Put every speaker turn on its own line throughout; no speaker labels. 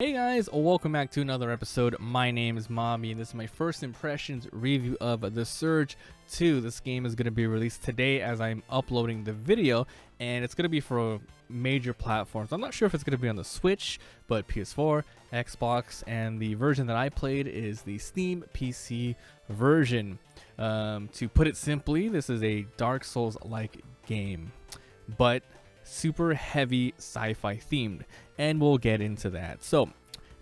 Hey guys, welcome back to another episode. My name is Mommy, and this is my first impressions review of The Surge 2. This game is going to be released today as I'm uploading the video, and it's going to be for major platforms. I'm not sure if it's going to be on the Switch, but PS4, Xbox, and the version that I played is the Steam PC version. To put it simply, this is a Dark Souls-like game, but super heavy sci-fi themed, and we'll get into that. So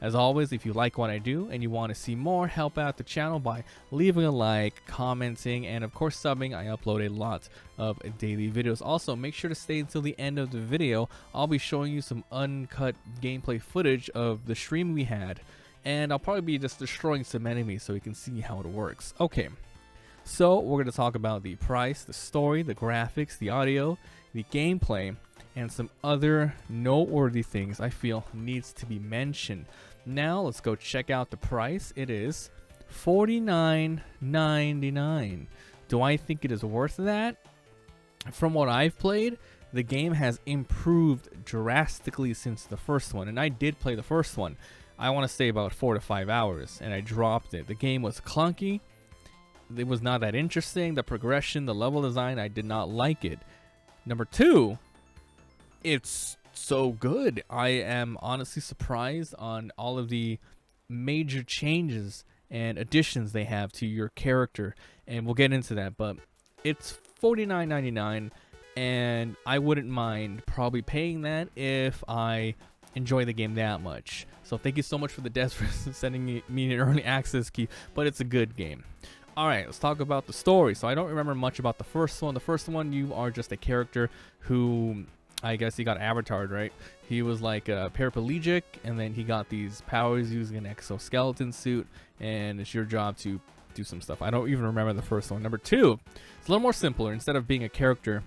as always, if you like what I do and you want to see more, help out the channel by leaving a like, commenting, and of course subbing. I upload a lot of daily videos. Also, make sure to stay until the end of the video. I'll be showing you some uncut gameplay footage of the stream we had, and I'll probably be just destroying some enemies so you can see how it works. Okay, so we're going to talk about the price, the story, the graphics, the audio, the gameplay, and some other noteworthy things I feel needs to be mentioned. Now let's go check out the price. It is $49.99. Do I think it is worth that? From what I've played, the game has improved drastically since the first one, and I did play the first one. I want to say about 4 to 5 hours, and I dropped it. The game was clunky. It was not that interesting. The progression, the level design, I did not like it. Number two, it's so good. I am honestly surprised on all of the major changes and additions they have to your character, and we'll get into that, but it's $49.99, and I wouldn't mind probably paying that if I enjoy the game that much. So thank you so much for the devs for sending me an early access key, but it's a good game. Alright, let's talk about the story. So I don't remember much about the first one. The first one, you are just a character who, I guess he got avatared, right? He was like a paraplegic, and then he got these powers using an exoskeleton suit, and it's your job to do some stuff. I don't even remember the first one. Number two, it's a little more simpler. Instead of being a character,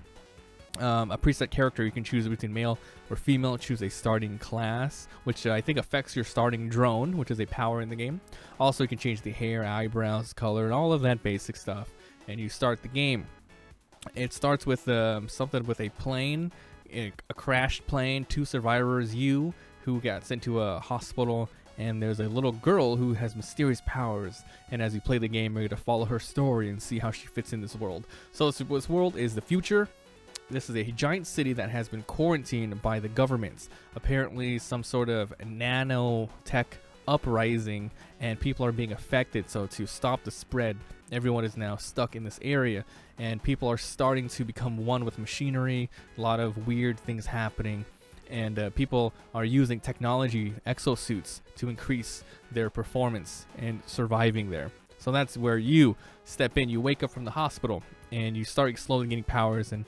a preset character, you can choose between male or female. Choose a starting class, which I think affects your starting drone, which is a power in the game. Also, you can change the hair, eyebrows, color, and all of that basic stuff, and you start the game. It starts with something with a plane, a crashed plane, 2 survivors, you, who got sent to a hospital, and there's a little girl who has mysterious powers, and as you play the game, you're going to follow her story and see how she fits in this world. So this world is the future. This is a giant city that has been quarantined by the governments. Apparently some sort of nanotech uprising, and people are being affected. So to stop the spread, everyone is now stuck in this area, and people are starting to become one with machinery. A lot of weird things happening, and people are using technology, exosuits, to increase their performance and surviving there. So that's where you step in. You wake up from the hospital, and you start slowly getting powers, and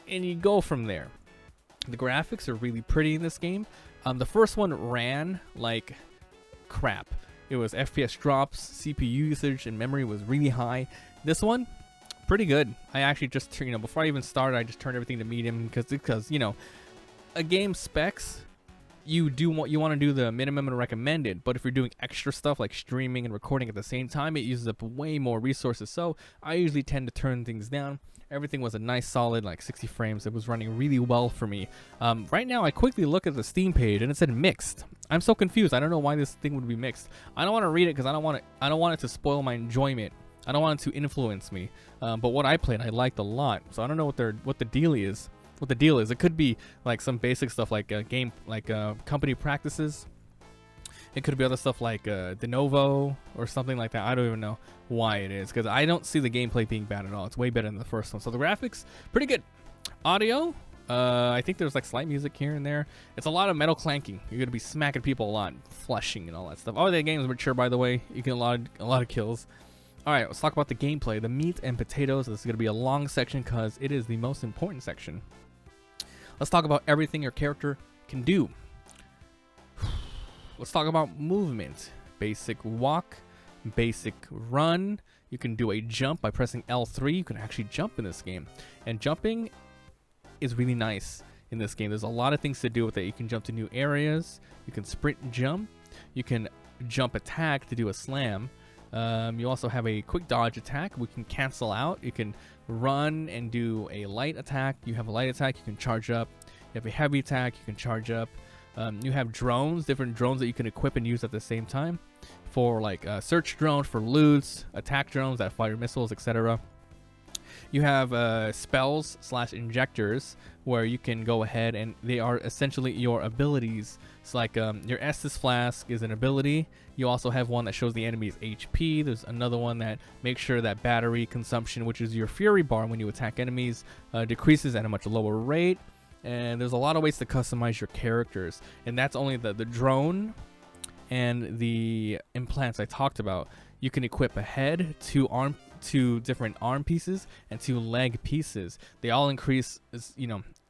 you go from there. The graphics are really pretty in this game. The first one ran like crap. It was FPS drops, CPU usage, and memory was really high. This one, pretty good. I actually just, before I even started, I just turned everything to medium because a game specs, you want to do the minimum and recommended, but if you're doing extra stuff like streaming and recording at the same time, it uses up way more resources. So I usually tend to turn things down. Everything was a nice solid like 60 frames. It was running really well for me. Right now I quickly look at the Steam page and it said mixed. I'm so confused. I don't know why this thing would be mixed. I don't want to read it because I don't want it to spoil my enjoyment. I don't want it to influence me. But what I played, I liked a lot. So I don't know what the deal is. What the deal is. It could be like some basic stuff like company practices. It could be other stuff like de novo or something like that. I don't even know why it is, because I don't see the gameplay being bad at all. It's way better than the first one. So the graphics, pretty good. Audio, I think there's like slight music here and there. It's a lot of metal clanking. You're gonna be smacking people a lot, flushing and all that stuff. Oh, the game is mature, by the way. You get a lot of kills. All right, let's talk about the gameplay, the meat and potatoes. This is gonna be a long section because it is the most important section. Let's talk about everything your character can do. Let's talk about movement. Basic walk, basic run. You can do a jump by pressing L3. You can actually jump in this game. And jumping is really nice in this game. There's a lot of things to do with it. You can jump to new areas. You can sprint and jump. You can jump attack to do a slam. You also have a quick dodge attack. We can cancel out. You can run and do a light attack. You have a light attack. You can charge up. You have a heavy attack. You can charge up. You have drones, different drones that you can equip and use at the same time, for like search drones for loots, attack drones that fire missiles, etc. You have spells / injectors, where you can go ahead and they are essentially your abilities. It's like your Estus Flask is an ability. You also have one that shows the enemy's HP. There's another one that makes sure that battery consumption, which is your Fury bar when you attack enemies, decreases at a much lower rate. And there's a lot of ways to customize your characters. And that's only the drone and the implants I talked about. You can equip a head, two different arm pieces, and 2 leg pieces. They all increase,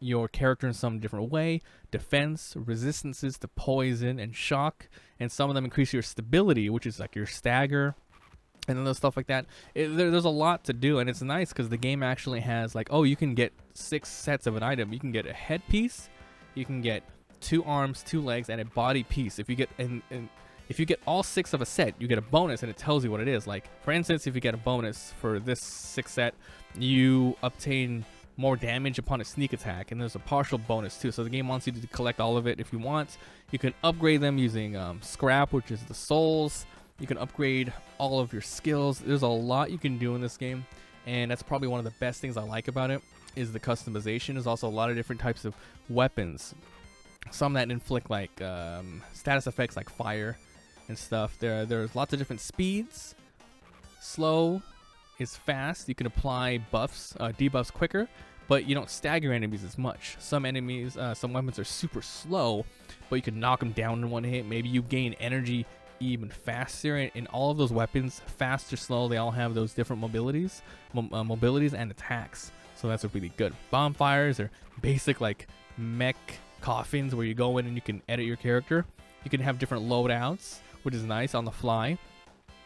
your character in some different way: defense, resistances to poison and shock, and some of them increase your stability, which is like your stagger, and then those stuff like that. There's a lot to do, and it's nice because the game actually has like, you can get 6 sets of an item. You can get a head piece, you can get 2 arms, 2 legs, and a body piece. If you get if you get all 6 of a set, you get a bonus, and it tells you what it is. Like, for instance, if you get a bonus for this 6 set, you obtain more damage upon a sneak attack, and there's a partial bonus too. So the game wants you to collect all of it if you want. You can upgrade them using scrap, which is the souls. You can upgrade all of your skills. There's a lot you can do in this game, and that's probably one of the best things I like about it, is the customization. There's also a lot of different types of weapons. Some that inflict like status effects like fire and stuff. There's lots of different speeds. Slow is fast. You can apply buffs, debuffs quicker, but you don't stagger enemies as much. Some enemies, some weapons are super slow, but you can knock them down in one hit. Maybe you gain energy even faster. In all of those weapons, fast or slow, they all have those different mobilities and attacks. So that's really good. Bonfires are basic like mech coffins where you go in and you can edit your character. You can have different loadouts, which is nice on the fly.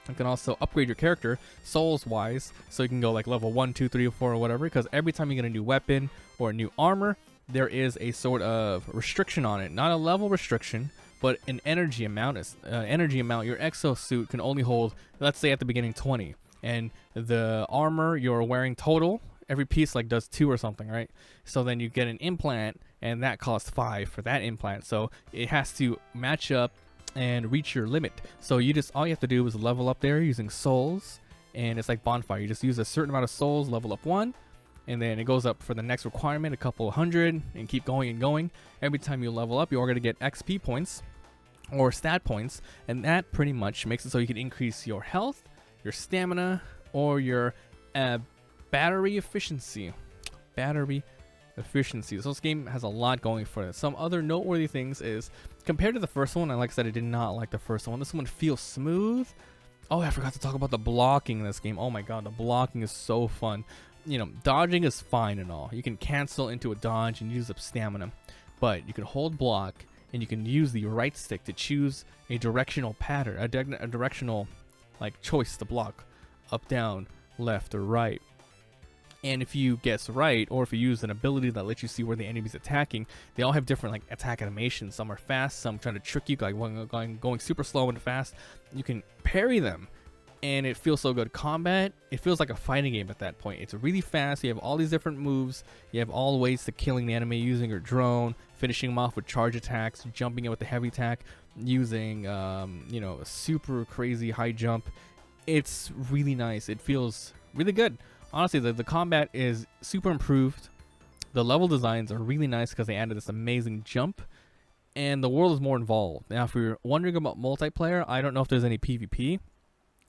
You can also upgrade your character souls wise, so you can go like level 1, 2, 3, or 4 or whatever, because every time you get a new weapon or a new armor, there is a sort of restriction on it. Not a level restriction, but an energy amount. Your exosuit can only hold, let's say at the beginning, 20, and the armor you're wearing total, every piece like does 2 or something, right? So then you get an implant, and that costs 5 for that implant. So it has to match up and reach your limit. So all you have to do is level up there using souls, and it's like bonfire. You just use a certain amount of souls, level up 1, and then it goes up for the next requirement, a couple hundred, and keep going and going. Every time you level up, you're going to get XP points or stat points, and that pretty much makes it so you can increase your health, your stamina, or your battery efficiency. So this game has a lot going for it. Some other noteworthy things is, compared to the first one, and like I said, I did not like the first one. This one feels smooth. Oh, I forgot to talk about the blocking in this game. Oh my god, the blocking is so fun. Dodging is fine and all. You can cancel into a dodge and use up stamina, but you can hold block, and you can use the right stick to choose a directional pattern, a directional like choice to block, up, down, left, or right. And if you guess right, or if you use an ability that lets you see where the enemy's attacking, they all have different like attack animations. Some are fast, some trying to trick you, like going super slow and fast. You can parry them, and it feels so good. Combat, it feels like a fighting game at that point. It's really fast. You have all these different moves. You have all the ways to killing the enemy using your drone, finishing them off with charge attacks, jumping in with the heavy attack, using a super crazy high jump. It's really nice. It feels really good. Honestly, the combat is super improved. The level designs are really nice because they added this amazing jump, and the world is more involved. Now, if you're wondering about multiplayer, I don't know if there's any PvP.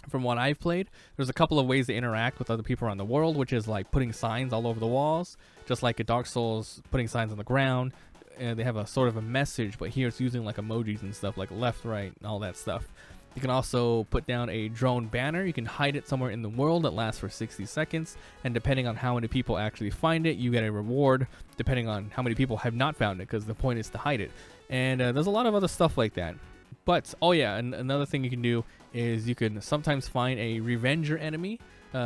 From what I've played, there's a couple of ways to interact with other people around the world, which is like putting signs all over the walls, just like a Dark Souls, putting signs on the ground. And they have a sort of a message, but here it's using like emojis and stuff, like left, right, and all that stuff. You can also put down a drone banner. You can hide it somewhere in the world that lasts for 60 seconds. And depending on how many people actually find it, you get a reward, depending on how many people have not found it, because the point is to hide it. And there's a lot of other stuff like that. But, oh yeah, and another thing you can do is you can sometimes find a revenger enemy.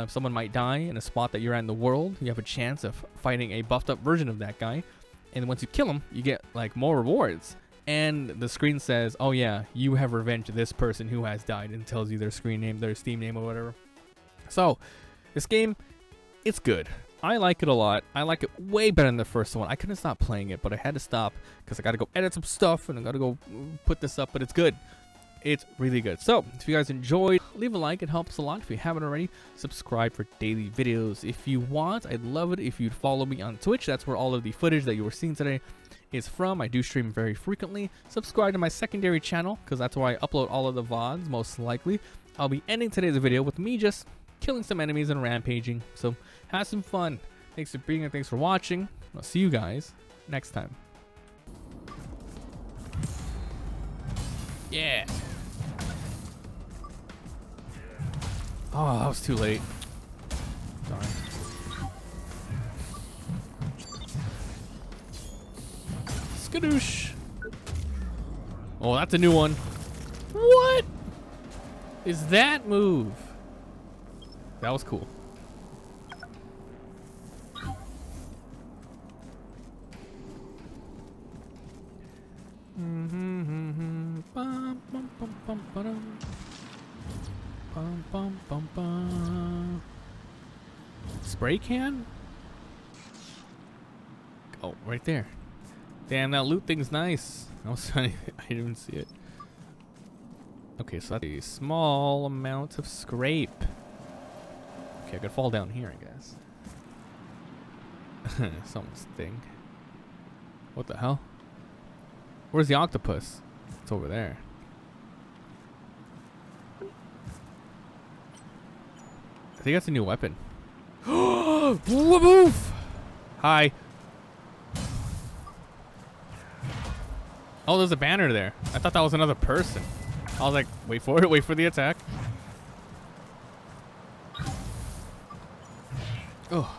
Someone might die in a spot that you're at in the world. You have a chance of fighting a buffed up version of that guy. And once you kill him, you get like more rewards. And the screen says, oh yeah, you have revenged this person who has died, and tells you their screen name, their Steam name, or whatever. So, this game, it's good. I like it a lot. I like it way better than the first one. I couldn't stop playing it, but I had to stop because I got to go edit some stuff and I got to go put this up, but it's good. It's really good. So, if you guys enjoyed, leave a like. It helps a lot. If you haven't already, subscribe for daily videos. If you want, I'd love it if you'd follow me on Twitch. That's where all of the footage that you were seeing today is from. I do stream very frequently. Subscribe to my secondary channel because that's where I upload all of the VODs, most likely. I'll be ending today's video with me just killing some enemies and rampaging. So, have some fun. Thanks for being here. Thanks for watching. I'll see you guys next time. Yeah. Oh, that was too late. Sorry. Skadoosh. Oh, that's a new one. What is that move? That was cool. Spray can? Oh, right there. Damn, that loot thing's nice. I didn't even see it. Okay, so that's a small amount of scrape. Okay, I could fall down here, I guess. Someone's thing. What the hell? Where's the octopus? It's over there. I think that's a new weapon. Woof! Hi. Oh, there's a banner there. I thought that was another person. I was like, wait for it, wait for the attack. Oh.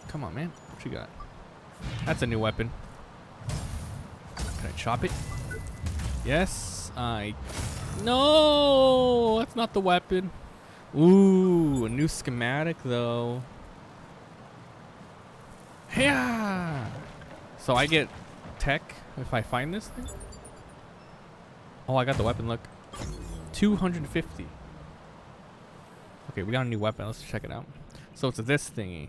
Come on, man. What you got? That's a new weapon. Can I chop it? Yes, No! That's not the weapon. Ooh, a new schematic, though. Yeah. So I get tech if I find this thing? Oh, I got the weapon, look. 250. Okay, we got a new weapon. Let's check it out. So it's this thingy.